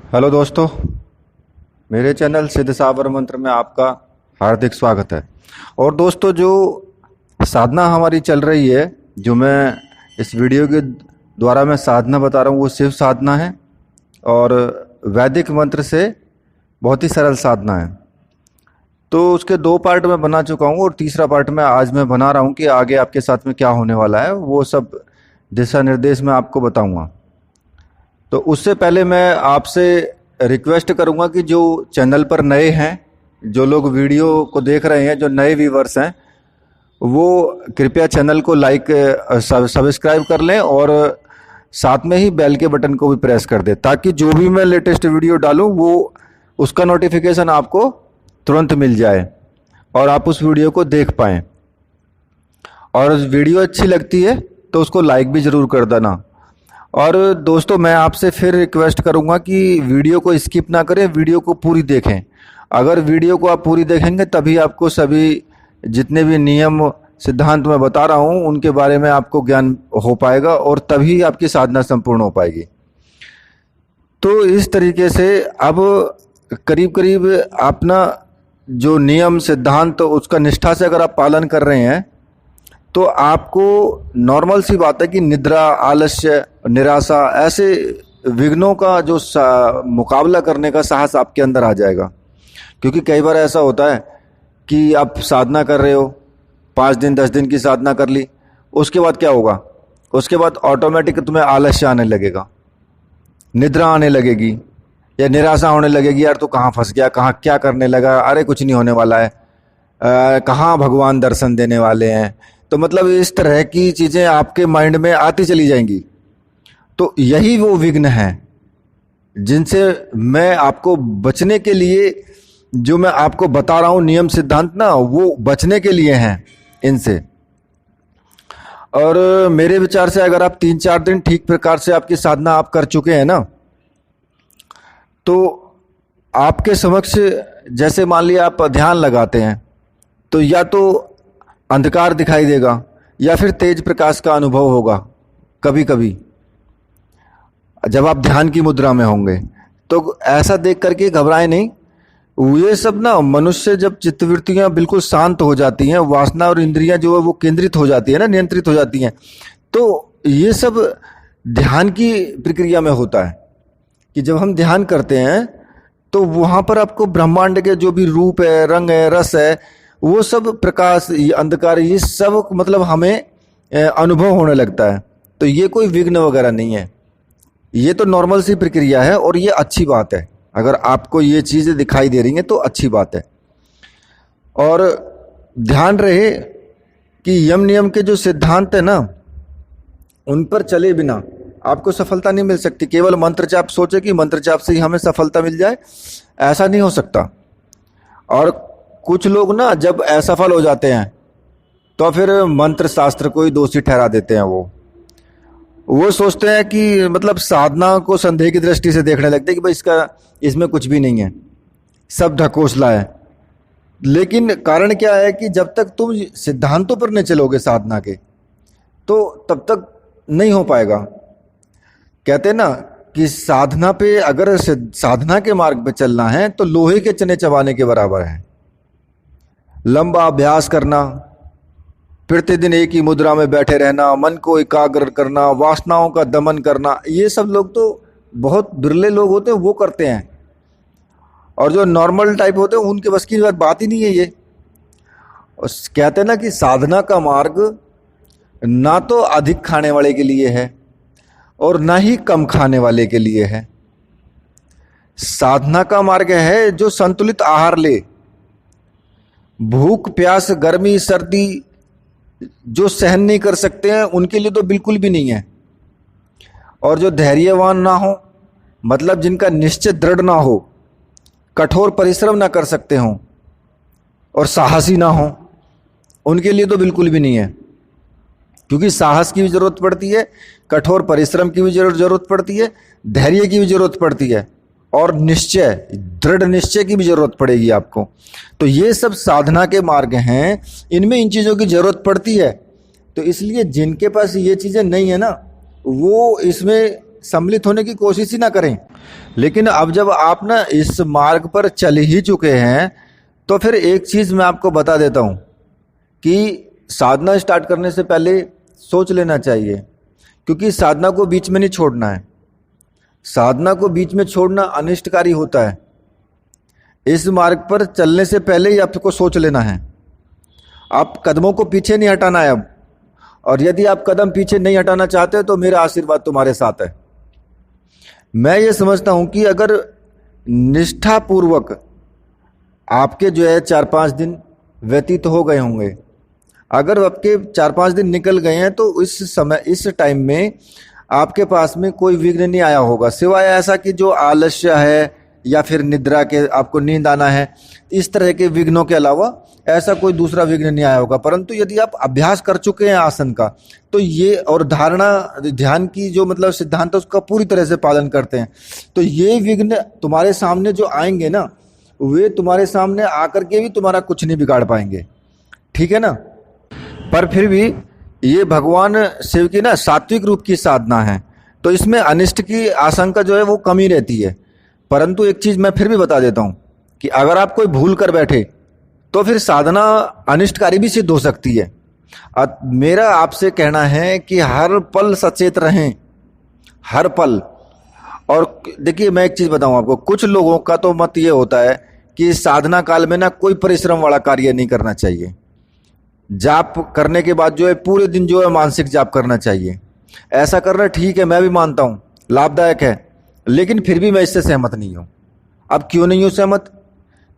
Hello दोस्तों, मेरे channel सिद्ध साबर मंत्र में आपका हार्दिक स्वागत है। और दोस्तों, जो साधना हमारी चल रही है, जो मैं इस वीडियो के द्वारा मैं साधना बता रहा हूँ, वो शिव साधना है और वैदिक मंत्र से बहुत ही सरल साधना है। तो उसके 2 पार्ट में बना चुका हूँ और तीसरा पार्ट में आज मैं बना रहा हूँ कि आगे आपके साथ में क्या होने वाला है, वो सब दिशा निर्देश मैं आपको बताऊँगा। तो उससे पहले मैं आपसे रिक्वेस्ट करूंगा कि जो चैनल पर नए हैं, जो लोग वीडियो को देख रहे हैं, जो नए व्यूवर्स हैं, वो कृपया चैनल को लाइक सब्सक्राइब कर लें और साथ में ही बेल के बटन को भी प्रेस कर दें, ताकि जो भी मैं लेटेस्ट वीडियो डालूं वो उसका नोटिफिकेशन आपको तुरंत मिल जाए और आप उस वीडियो को देख पाएँ। और वीडियो अच्छी लगती है तो उसको लाइक भी ज़रूर कर देना। और दोस्तों, मैं आपसे फिर रिक्वेस्ट करूंगा कि वीडियो को स्किप ना करें, वीडियो को पूरी देखें। अगर वीडियो को आप पूरी देखेंगे तभी आपको सभी जितने भी नियम सिद्धांत मैं बता रहा हूं उनके बारे में आपको ज्ञान हो पाएगा और तभी आपकी साधना संपूर्ण हो पाएगी। तो इस तरीके से अब करीब करीब अपना जो नियम सिद्धांत उसका निष्ठा से अगर आप पालन कर रहे हैं तो आपको नॉर्मल सी बात है कि निद्रा, आलस्य, निराशा, ऐसे विघ्नों का जो मुकाबला करने का साहस आपके अंदर आ जाएगा। क्योंकि कई बार ऐसा होता है कि आप साधना कर रहे हो, 5 दिन 10 दिन की साधना कर ली, उसके बाद क्या होगा? उसके बाद ऑटोमेटिक तुम्हें आलस्य आने लगेगा, निद्रा आने लगेगी या निराशा होने लगेगी। यार, तो कहाँ फंस गया, कहाँ क्या करने लगा, अरे कुछ नहीं होने वाला है, कहाँ भगवान दर्शन देने वाले हैं। तो मतलब इस तरह की चीज़ें आपके माइंड में आती चली जाएंगी। तो यही वो विघ्न हैं जिनसे मैं आपको बचने के लिए, जो मैं आपको बता रहा हूँ नियम सिद्धांत ना, वो बचने के लिए हैं इनसे। और मेरे विचार से अगर आप 3-4 दिन ठीक प्रकार से आपकी साधना आप कर चुके हैं ना, तो आपके समक्ष जैसे मान लिया आप ध्यान लगाते हैं तो या तो अंधकार दिखाई देगा या फिर तेज प्रकाश का अनुभव होगा। कभी कभी जब आप ध्यान की मुद्रा में होंगे तो ऐसा देख करके घबराएं नहीं। ये सब ना, मनुष्य जब चित्तवृत्तियां बिल्कुल शांत हो जाती हैं, वासना और इंद्रियां जो है वो केंद्रित हो जाती है ना, नियंत्रित हो जाती हैं, तो ये सब ध्यान की प्रक्रिया में होता है कि जब हम ध्यान करते हैं तो वहाँ पर आपको ब्रह्मांड के जो भी रूप है, रंग है, रस है, वो सब प्रकाश, ये अंधकार, ये सब मतलब हमें अनुभव होने लगता है। तो ये कोई विघ्न वगैरह नहीं है, ये तो नॉर्मल सी प्रक्रिया है और ये अच्छी बात है। अगर आपको ये चीज़ें दिखाई दे रही हैं तो अच्छी बात है। और ध्यान रहे कि यम नियम के जो सिद्धांत है ना, उन पर चले बिना आपको सफलता नहीं मिल सकती। केवल मंत्र जाप सोचे कि मंत्र जाप से ही हमें सफलता मिल जाए, ऐसा नहीं हो सकता। और कुछ लोग ना जब असफल हो जाते हैं तो फिर मंत्र शास्त्र को ही दोषी ठहरा देते हैं। वो सोचते हैं कि मतलब साधना को संदेह की दृष्टि से देखने लगते हैं कि भाई इसमें कुछ भी नहीं है, सब ढकोसला है। लेकिन कारण क्या है कि जब तक तुम सिद्धांतों पर नहीं चलोगे साधना के, तो तब तक नहीं हो पाएगा। कहते हैं ना कि साधना पे, अगर साधना के मार्ग पे चलना है तो लोहे के चने चबाने के बराबर है। लंबा अभ्यास करना, प्रतिदिन एक ही मुद्रा में बैठे रहना, मन को एकाग्र करना, वासनाओं का दमन करना, ये सब लोग तो बहुत बिरले लोग होते हैं वो करते हैं। और जो नॉर्मल टाइप होते हैं उनके बस की बात ही नहीं है ये। और कहते हैं ना कि साधना का मार्ग ना तो अधिक खाने वाले के लिए है और ना ही कम खाने वाले के लिए है। साधना का मार्ग है जो संतुलित आहार ले, भूख प्यास गर्मी सर्दी जो सहन नहीं कर सकते हैं उनके लिए तो बिल्कुल भी नहीं है। और जो धैर्यवान ना हो, मतलब जिनका निश्चय दृढ़ ना हो, कठोर परिश्रम ना कर सकते हों और साहसी ना हो, उनके लिए तो बिल्कुल भी नहीं है। क्योंकि साहस की भी जरूरत पड़ती है, कठोर परिश्रम की भी जरूरत पड़ती है, धैर्य की भी जरूरत पड़ती है और निश्चय, दृढ़ निश्चय की भी जरूरत पड़ेगी आपको। तो ये सब साधना के मार्ग हैं, इनमें इन चीज़ों की जरूरत पड़ती है। तो इसलिए जिनके पास ये चीज़ें नहीं है ना, वो इसमें सम्मिलित होने की कोशिश ही ना करें। लेकिन अब जब आप ना इस मार्ग पर चल ही चुके हैं, तो फिर एक चीज़ मैं आपको बता देता हूँ कि साधना स्टार्ट करने से पहले सोच लेना चाहिए, क्योंकि साधना को बीच में नहीं छोड़ना है। साधना को बीच में छोड़ना अनिष्टकारी होता है। इस मार्ग पर चलने से पहले ही आपको सोच लेना है। आप कदमों को पीछे नहीं हटाना है अब, और यदि आप कदम पीछे नहीं हटाना चाहते तो मेरा आशीर्वाद तुम्हारे साथ है। मैं ये समझता हूं कि अगर निष्ठापूर्वक आपके जो है 4-5 दिन व्यतीत हो गए होंगे, अगर आपके 4-5 दिन निकल गए हैं, तो इस समय इस टाइम में आपके पास में कोई विघ्न नहीं आया होगा, सिवाय ऐसा कि जो आलस्य है या फिर निद्रा के, आपको नींद आना है, इस तरह के विघ्नों के अलावा ऐसा कोई दूसरा विघ्न नहीं आया होगा। परंतु यदि आप अभ्यास कर चुके हैं आसन का, तो ये और धारणा ध्यान की जो मतलब सिद्धांत है उसका पूरी तरह से पालन करते हैं, तो ये विघ्न तुम्हारे सामने जो आएंगे ना, वे तुम्हारे सामने आकर के भी तुम्हारा कुछ नहीं बिगाड़ पाएंगे। ठीक है ना। पर फिर भी ये भगवान शिव की ना सात्विक रूप की साधना है, तो इसमें अनिष्ट की आशंका जो है वो कम ही रहती है। परंतु एक चीज मैं फिर भी बता देता हूं कि अगर आप कोई भूल कर बैठे तो फिर साधना अनिष्टकारी भी सिद्ध हो सकती है। मेरा आपसे कहना है कि हर पल सचेत रहें, हर पल। और देखिए मैं एक चीज बताऊं आपको, कुछ लोगों का तो मत ये होता है कि साधना काल में ना कोई परिश्रम वाला कार्य नहीं करना चाहिए। जाप करने के बाद जो है पूरे दिन जो है मानसिक जाप करना चाहिए। ऐसा करना ठीक है, मैं भी मानता हूं लाभदायक है, लेकिन फिर भी मैं इससे सहमत नहीं हूं। अब क्यों नहीं हूं सहमत?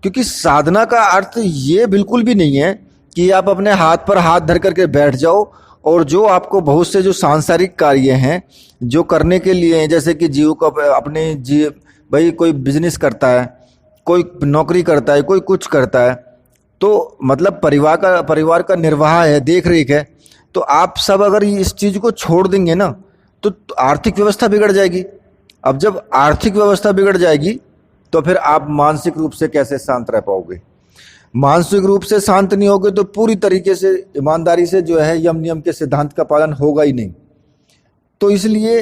क्योंकि साधना का अर्थ ये बिल्कुल भी नहीं है कि आप अपने हाथ पर हाथ धर करके बैठ जाओ और जो आपको बहुत से जो सांसारिक कार्य हैं जो करने के लिए हैं, जैसे कि जीव को अपने जीव, भाई कोई बिजनेस करता है, कोई नौकरी करता है, कोई कुछ करता है, तो मतलब परिवार का निर्वाह है, देख रेख है, तो आप सब अगर इस चीज को छोड़ देंगे ना तो आर्थिक व्यवस्था बिगड़ जाएगी। अब जब आर्थिक व्यवस्था बिगड़ जाएगी तो फिर आप मानसिक रूप से कैसे शांत रह पाओगे? मानसिक रूप से शांत नहीं होगे तो पूरी तरीके से ईमानदारी से जो है यम नियम के सिद्धांत का पालन होगा ही नहीं। तो इसलिए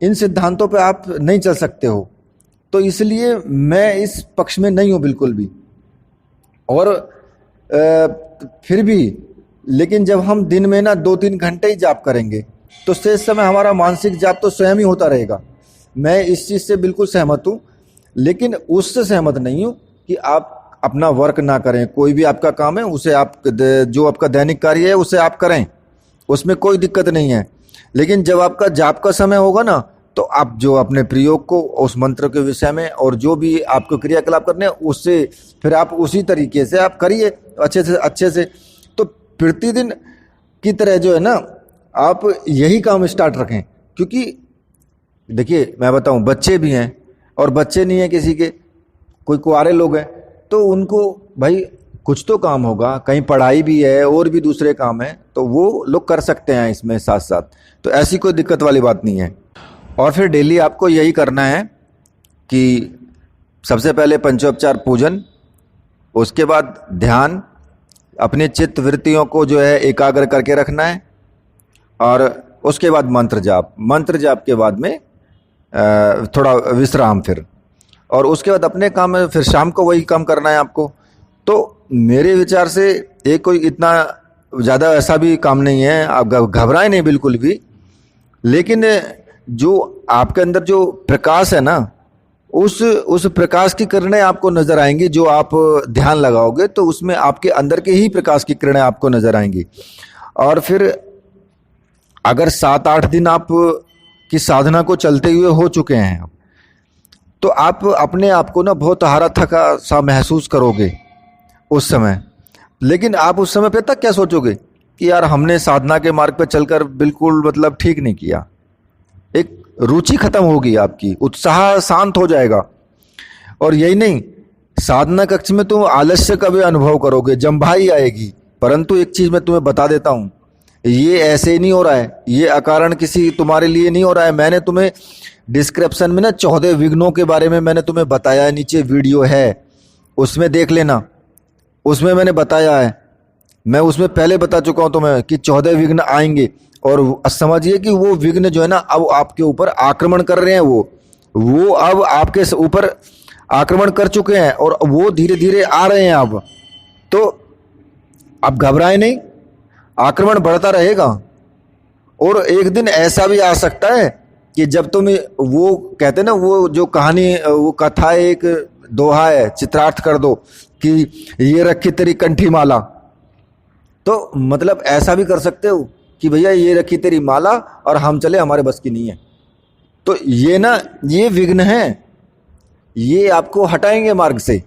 इन सिद्धांतों पे आप नहीं चल सकते हो। तो इसलिए मैं इस पक्ष में नहीं हूं बिल्कुल भी। और फिर भी लेकिन जब हम दिन में ना 2-3 घंटे ही जाप करेंगे तो शेष समय हमारा मानसिक जाप तो स्वयं ही होता रहेगा। मैं इस चीज से बिल्कुल सहमत हूं, लेकिन उससे सहमत नहीं हूं कि आप अपना वर्क ना करें। कोई भी आपका काम है उसे आप, जो आपका दैनिक कार्य है उसे आप करें, उसमें कोई दिक्कत नहीं है। लेकिन जब आपका जाप का समय होगा ना, तो आप जो अपने प्रयोग को उस मंत्र के विषय में और जो भी आपको क्रियाकलाप करने हैं उससे फिर आप उसी तरीके से आप करिए अच्छे से। तो प्रतिदिन की तरह जो है ना आप यही काम स्टार्ट रखें। क्योंकि देखिए मैं बताऊं, बच्चे भी हैं और बच्चे नहीं है किसी के, कोई कुंवारे लोग हैं, तो उनको भाई कुछ तो काम होगा, कहीं पढ़ाई भी है और भी दूसरे काम है, तो वो लोग कर सकते हैं इसमें साथ साथ। तो ऐसी कोई दिक्कत वाली बात नहीं है। और फिर डेली आपको यही करना है कि सबसे पहले पंचोपचार पूजन, उसके बाद ध्यान, अपने चित्त वृत्तियों को जो है एकाग्र करके रखना है, और उसके बाद मंत्र जाप के बाद में थोड़ा विश्राम फिर, और उसके बाद अपने काम में फिर शाम को वही काम करना है आपको। तो मेरे विचार से एक कोई इतना ज़्यादा ऐसा भी काम नहीं है, आप घबराएं नहीं बिल्कुल भी। लेकिन जो आपके अंदर जो प्रकाश है ना, उस प्रकाश की किरणें आपको नजर आएंगी। जो आप ध्यान लगाओगे तो उसमें आपके अंदर के ही प्रकाश की किरणें आपको नजर आएंगी। और फिर अगर 7-8 दिन आप की साधना को चलते हुए हो चुके हैं, तो आप अपने आप को ना बहुत हारा थका सा महसूस करोगे उस समय। लेकिन आप उस समय पे तक क्या सोचोगे कि यार हमने साधना के मार्ग पे चलकर बिल्कुल मतलब ठीक नहीं किया। एक रुचि खत्म होगी आपकी, उत्साह शांत हो जाएगा। और यही नहीं, साधना कक्ष में तुम आलस्य का भी अनुभव करोगे, जम्भाई आएगी। परंतु एक चीज मैं तुम्हें बता देता हूं, ये ऐसे नहीं हो रहा है, ये अकारण किसी तुम्हारे लिए नहीं हो रहा है। मैंने तुम्हें डिस्क्रिप्शन में ना 14 विघ्नों के बारे में मैंने तुम्हें बताया है, नीचे वीडियो है उसमें देख लेना, उसमें मैंने बताया है। मैं उसमें पहले बता चुका हूं तुम्हें कि 14 विघ्न आएंगे, और समझिए कि वो विघ्न जो है ना अब आपके ऊपर आक्रमण कर रहे हैं, वो अब आपके ऊपर आक्रमण कर चुके हैं और वो धीरे धीरे आ रहे हैं अब। तो आप घबराएं नहीं, आक्रमण बढ़ता रहेगा। और एक दिन ऐसा भी आ सकता है कि जब तुम वो कहते ना, वो जो कहानी, वो कथा, एक दोहा है, चित्रार्थ कर दो कि ये रखी तेरी कंठी माला। तो मतलब ऐसा भी कर सकते हो कि भैया ये रखी तेरी माला और हम चले, हमारे बस की नहीं है। तो ये ना, ये विघ्न है, ये आपको हटाएंगे मार्ग से।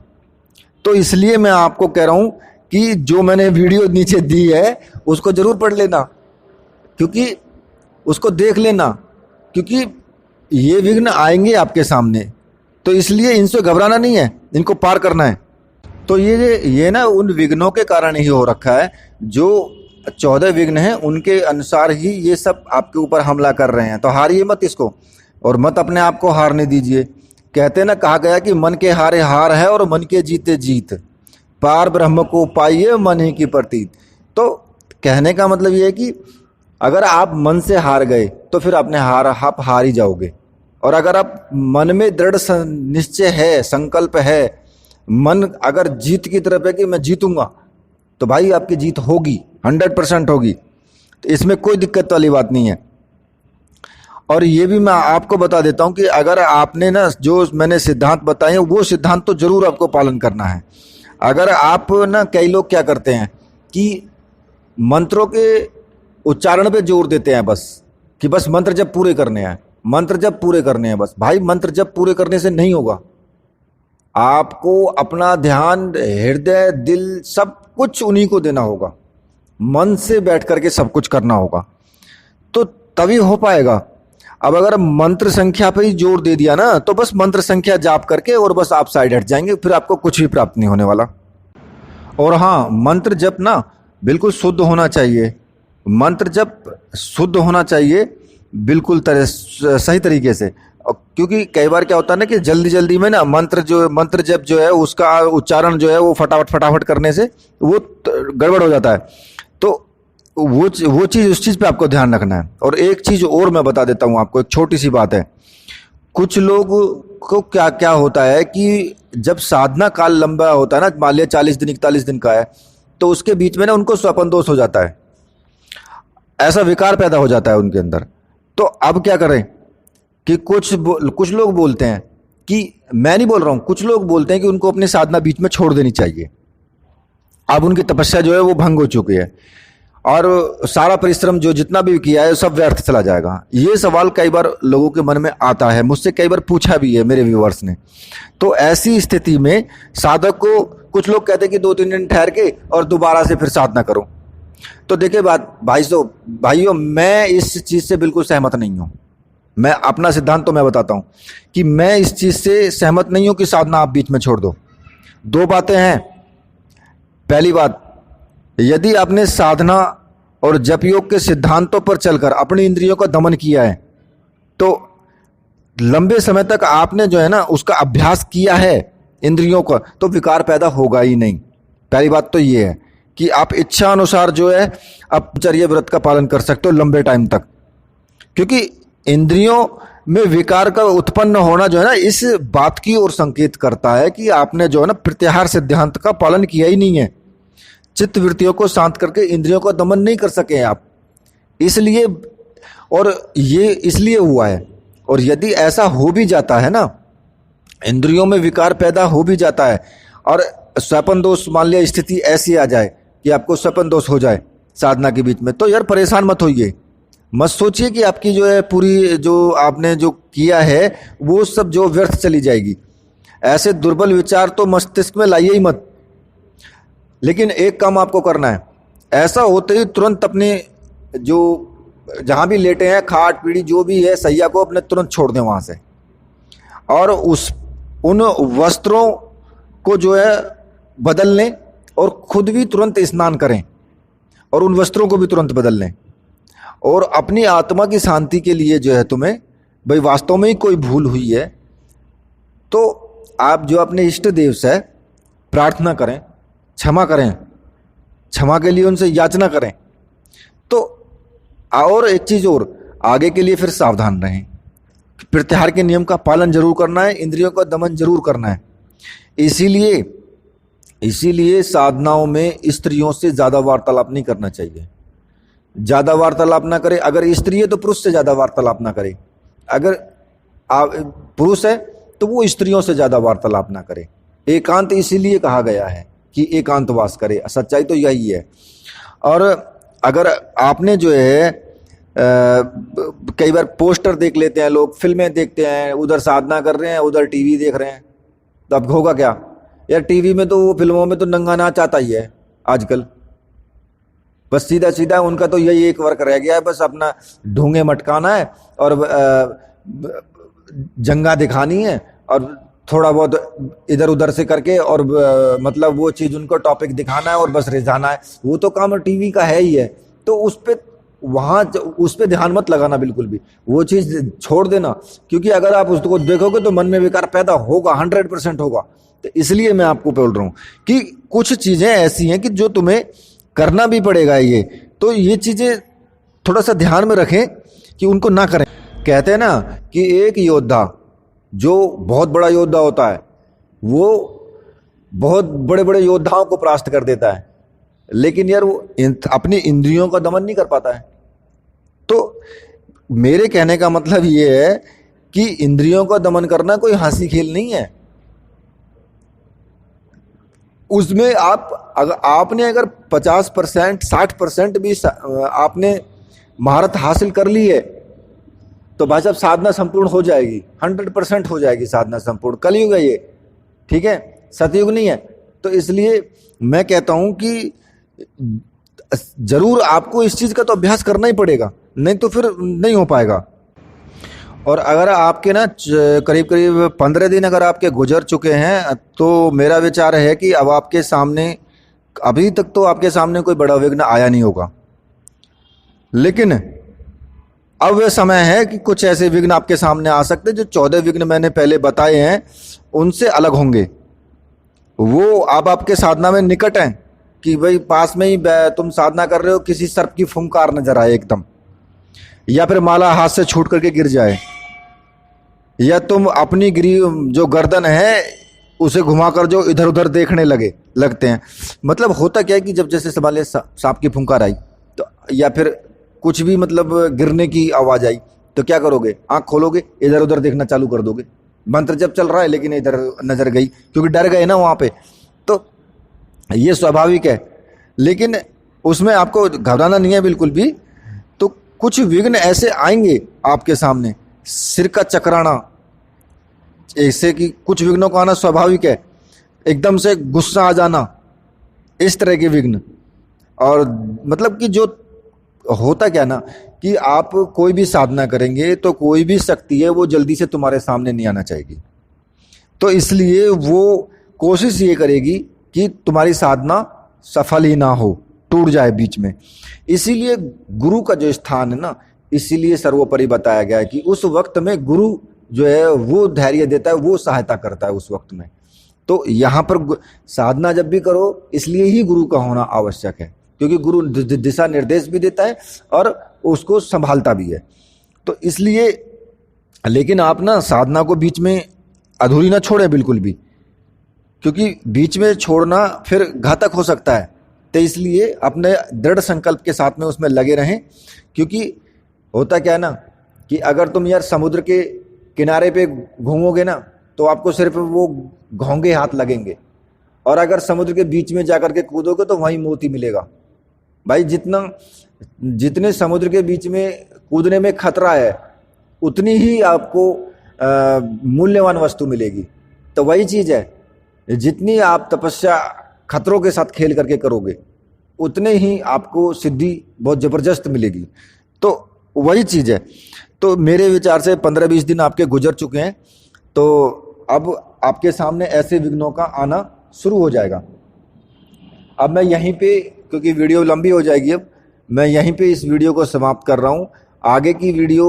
तो इसलिए मैं आपको कह रहा हूं कि जो मैंने वीडियो नीचे दी है उसको जरूर पढ़ लेना, क्योंकि उसको देख लेना, क्योंकि ये विघ्न आएंगे आपके सामने। तो इसलिए इनसे घबराना नहीं है, इनको पार करना है। तो ये ना उन विघ्नों के कारण ही हो रखा है, जो 14 विघ्न हैं उनके अनुसार ही ये सब आपके ऊपर हमला कर रहे हैं। तो हारिए मत इसको, और मत अपने आप को हारने दीजिए। कहते ना, कहा गया कि मन के हारे हार है और मन के जीते जीत, पार ब्रह्म को पाइए मन ही की प्रतीत। तो कहने का मतलब ये है कि अगर आप मन से हार गए तो फिर अपने आप हार ही जाओगे। और अगर आप मन में दृढ़ निश्चय है, संकल्प है, मन अगर जीत की तरफ है कि मैं जीतूंगा, तो भाई आपकी जीत होगी, 100% होगी। तो इसमें कोई दिक्कत वाली बात नहीं है। और ये भी मैं आपको बता देता हूं कि अगर आपने ना जो मैंने सिद्धांत बताए हैं, वो सिद्धांत तो जरूर आपको पालन करना है। अगर आप ना, कई लोग क्या करते हैं कि मंत्रों के उच्चारण पे जोर देते हैं, बस कि बस मंत्र जब पूरे करने हैं, मंत्र जब पूरे करने हैं बस। भाई मंत्र जब पूरे करने से नहीं होगा। आपको अपना ध्यान, हृदय, दिल, सब कुछ उन्हीं को देना होगा। मन से बैठ करके सब कुछ करना होगा, तो तभी हो पाएगा। अब अगर मंत्र संख्या पे ही जोर दे दिया ना, तो बस मंत्र संख्या जाप करके और बस आप साइड हट जाएंगे, फिर आपको कुछ भी प्राप्त नहीं होने वाला। और हाँ, मंत्र जप ना बिल्कुल शुद्ध होना चाहिए। मंत्र जप शुद्ध होना चाहिए बिल्कुल सही तरीके से। क्योंकि कई बार क्या होता है ना कि जल्दी जल्दी में ना मंत्र जप जो है उसका उच्चारण जो है वो फटाफट करने से वो गड़बड़ हो जाता है। तो वो चीज़, उस चीज़ पे आपको ध्यान रखना है। और एक चीज़ और मैं बता देता हूँ आपको, एक छोटी सी बात है। कुछ लोग को क्या क्या होता है कि जब साधना काल लंबा होता है ना, मान लिया 40 दिन 41 दिन का है, तो उसके बीच में ना उनको स्वपन दोष हो जाता है, ऐसा विकार पैदा हो जाता है उनके अंदर। तो अब क्या करें कि कुछ लोग बोलते हैं कि, मैं नहीं बोल रहा हूँ, कुछ लोग बोलते हैं कि उनको अपनी साधना बीच में छोड़ देनी चाहिए। अब उनकी तपस्या जो है वो भंग हो चुकी है और सारा परिश्रम जो जितना भी किया है सब व्यर्थ चला जाएगा। ये सवाल कई बार लोगों के मन में आता है, मुझसे कई बार पूछा भी है मेरे व्यूअर्स ने। तो ऐसी स्थिति में साधक को, कुछ लोग कहते हैं कि 2-3 दिन ठहर के और दोबारा से फिर साधना करो। तो देखिए भाइयों, मैं इस चीज़ से बिल्कुल सहमत नहीं हूँ। मैं अपना सिद्धांत तो मैं बताता हूँ कि मैं इस चीज़ से सहमत नहीं हूँ कि साधना आप बीच में छोड़ दो। दो बातें हैं। पहली बात, यदि आपने साधना और जप योग के सिद्धांतों पर चलकर अपनी इंद्रियों का दमन किया है, तो लंबे समय तक आपने जो है ना उसका अभ्यास किया है इंद्रियों का, तो विकार पैदा होगा ही नहीं। पहली बात तो ये है कि आप इच्छा अनुसार जो है अपचर्य व्रत का पालन कर सकते हो लंबे टाइम तक। क्योंकि इंद्रियों में विकार का उत्पन्न होना जो है ना, इस बात की ओर संकेत करता है कि आपने जो है ना प्रत्याहार सिद्धांत का पालन किया ही नहीं है। चित्त वृत्तियों को शांत करके इंद्रियों का दमन नहीं कर सके आप, इसलिए, और ये इसलिए हुआ है। और यदि ऐसा हो भी जाता है ना, इंद्रियों में विकार पैदा हो भी जाता है और स्वपन दोष, मान लिया स्थिति ऐसी आ जाए कि आपको स्वपन दोष हो जाए साधना के बीच में, तो यार परेशान मत होइए। मत सोचिए कि आपकी जो है पूरी जो आपने जो किया है वो सब जो व्यर्थ चली जाएगी। ऐसे दुर्बल विचार तो मस्तिष्क में लाइए ही मत। लेकिन एक काम आपको करना है, ऐसा होते ही तुरंत अपने जो जहाँ भी लेटे हैं, खाट पीढ़ी जो भी है, सैया को अपने तुरंत छोड़ दें वहाँ से, और उन वस्त्रों को जो है बदल लें और खुद भी तुरंत स्नान करें और उन वस्त्रों को भी तुरंत बदल लें। और अपनी आत्मा की शांति के लिए जो है, तुम्हें भाई वास्तव में ही कोई भूल हुई है तो आप जो अपने इष्ट देव से प्रार्थना करें, क्षमा करें, क्षमा के लिए उनसे याचना करें। तो और एक चीज़ और, आगे के लिए फिर सावधान रहें। प्रत्याहार के नियम का पालन जरूर करना है, इंद्रियों का दमन जरूर करना है। इसीलिए साधनाओं में स्त्रियों से ज्यादा वार्तालाप नहीं करना चाहिए। ज्यादा वार्तालाप ना करे। अगर स्त्री है तो पुरुष से ज्यादा वार्तालाप ना करे। अगर पुरुष है तो वो स्त्रियों से ज्यादा वार्तालाप ना करे। एकांत इसीलिए कहा गया है कि एकांतवास करे, सच्चाई तो यही है। और अगर आपने जो है कई बार पोस्टर देख लेते हैं लोग, फिल्में देखते हैं, उधर साधना कर रहे हैं, उधर टीवी देख रहे हैं, तो अब होगा क्या यार? टीवी में तो, वो फिल्मों में तो नंगा नाच आता ही है आजकल। बस सीधा सीधा उनका तो यही एक वर्क रह गया है, बस अपना ढूंगे मटकाना है और जंगा दिखानी है और थोड़ा बहुत इधर उधर से करके, और मतलब वो चीज उनको टॉपिक दिखाना है और बस रिझाना है। वो तो काम टीवी का है ही है। तो उस पे ध्यान मत लगाना बिल्कुल भी, वो चीज छोड़ देना। क्योंकि अगर आप उसको देखोगे तो मन में विकार पैदा होगा, 100% होगा। तो इसलिए मैं आपको बोल रहा हूं कि कुछ चीजें ऐसी हैं कि जो तुम्हें करना भी पड़ेगा। तो ये चीजें थोड़ा सा ध्यान में रखें कि उनको ना करें। कहते हैं ना कि एक योद्धा जो बहुत बड़ा योद्धा होता है, वो बहुत बड़े बड़े योद्धाओं को परास्त कर देता है, लेकिन यार वो अपनी इंद्रियों का दमन नहीं कर पाता है। तो मेरे कहने का मतलब ये है कि इंद्रियों का दमन करना कोई हंसी खेल नहीं है। उसमें आपने अगर 50%, 60% भी आपने महारत हासिल कर ली है तो भाई साहब साधना संपूर्ण हो जाएगी, 100% हो जाएगी साधना संपूर्ण। कलयुग है ये, ठीक है, सतयुग नहीं है। तो इसलिए मैं कहता हूं कि जरूर आपको इस चीज का तो अभ्यास करना ही पड़ेगा, नहीं तो फिर नहीं हो पाएगा। और अगर आपके ना करीब करीब 15 दिन अगर आपके गुजर चुके हैं, तो मेरा विचार है कि अब आपके सामने, अभी तक तो आपके सामने कोई बड़ा विघ्न आया नहीं होगा, लेकिन अब वह समय है कि कुछ ऐसे विघ्न आपके सामने आ सकते हैं जो 14 विघ्न मैंने पहले बताए हैं उनसे अलग होंगे। वो अब आपके साधना में निकट हैं कि भाई पास में ही तुम साधना कर रहे हो, किसी सर्प की फुंकार नजर आए एकदम, या फिर माला हाथ से छूट करके गिर जाए, या तुम अपनी जो गर्दन है उसे घुमाकर जो इधर उधर देखने लगते हैं। मतलब होता क्या है कि जब जैसे संभाले सांप की फुंकार आई तो, या फिर कुछ भी मतलब गिरने की आवाज आई, तो क्या करोगे? आंख खोलोगे, इधर उधर देखना चालू कर दोगे। मंत्र जब चल रहा है लेकिन इधर नजर गई, क्योंकि डर गए ना वहां पे। तो ये स्वाभाविक है, लेकिन उसमें आपको घबराना नहीं है बिल्कुल भी। तो कुछ विघ्न ऐसे आएंगे आपके सामने, सिर का चकराना, ऐसे कि कुछ विघ्नों का आना स्वाभाविक है, एकदम से गुस्सा आ जाना, इस तरह के विघ्न। और मतलब कि जो होता क्या ना कि आप कोई भी साधना करेंगे तो कोई भी शक्ति है वो जल्दी से तुम्हारे सामने नहीं आना चाहेगी। तो इसलिए वो कोशिश ये करेगी कि तुम्हारी साधना सफल ही ना हो, टूट जाए बीच में। इसीलिए गुरु का जो स्थान है ना, इसीलिए सर्वोपरि बताया गया है कि उस वक्त में गुरु जो है वो धैर्य देता है, वो सहायता करता है उस वक्त में। तो यहाँ पर साधना जब भी करो, इसलिए ही गुरु का होना आवश्यक है, क्योंकि गुरु दिशा निर्देश भी देता है और उसको संभालता भी है। तो इसलिए, लेकिन आप ना साधना को बीच में अधूरी ना छोड़े बिल्कुल भी, क्योंकि बीच में छोड़ना फिर घातक हो सकता है। तो इसलिए अपने दृढ़ संकल्प के साथ में उसमें लगे रहें। क्योंकि होता क्या है ना कि अगर तुम यार समुद्र के किनारे पे घूमोगे ना तो आपको सिर्फ वो घोंगे हाथ लगेंगे, और अगर समुद्र के बीच में जाकर के कूदोगे तो वहीं मोती मिलेगा। भाई जितने समुद्र के बीच में कूदने में खतरा है, उतनी ही आपको मूल्यवान वस्तु मिलेगी। तो वही चीज है, जितनी आप तपस्या खतरों के साथ खेल करके करोगे, उतने ही आपको सिद्धि बहुत जबरदस्त मिलेगी। तो वही चीज है। तो मेरे विचार से 15-20 दिन आपके गुजर चुके हैं, तो अब आपके सामने ऐसे विघ्नों का आना शुरू हो जाएगा। अब मैं यहीं पे, क्योंकि वीडियो लंबी हो जाएगी, अब मैं यहीं पे इस वीडियो को समाप्त कर रहा हूं। आगे की वीडियो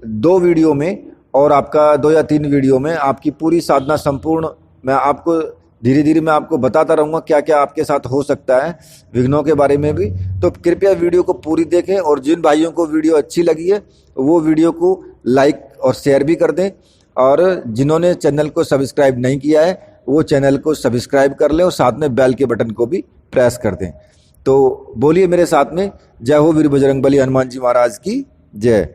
2 वीडियो में और आपका 2 या 3 वीडियो में आपकी पूरी साधना संपूर्ण मैं आपको धीरे धीरे मैं आपको बताता रहूंगा क्या क्या आपके साथ हो सकता है, विघ्नों के बारे में भी। तो कृपया वीडियो को पूरी देखें, और जिन भाइयों को वीडियो अच्छी लगी है वो वीडियो को लाइक और शेयर भी कर दें। और जिन्होंने चैनल को सब्सक्राइब नहीं किया है वो चैनल को सब्सक्राइब कर लें और साथ में बेल के बटन को भी प्रेस कर दें। तो बोलिए मेरे साथ में, जय हो वीर बजरंगबली हनुमान जी महाराज की जय।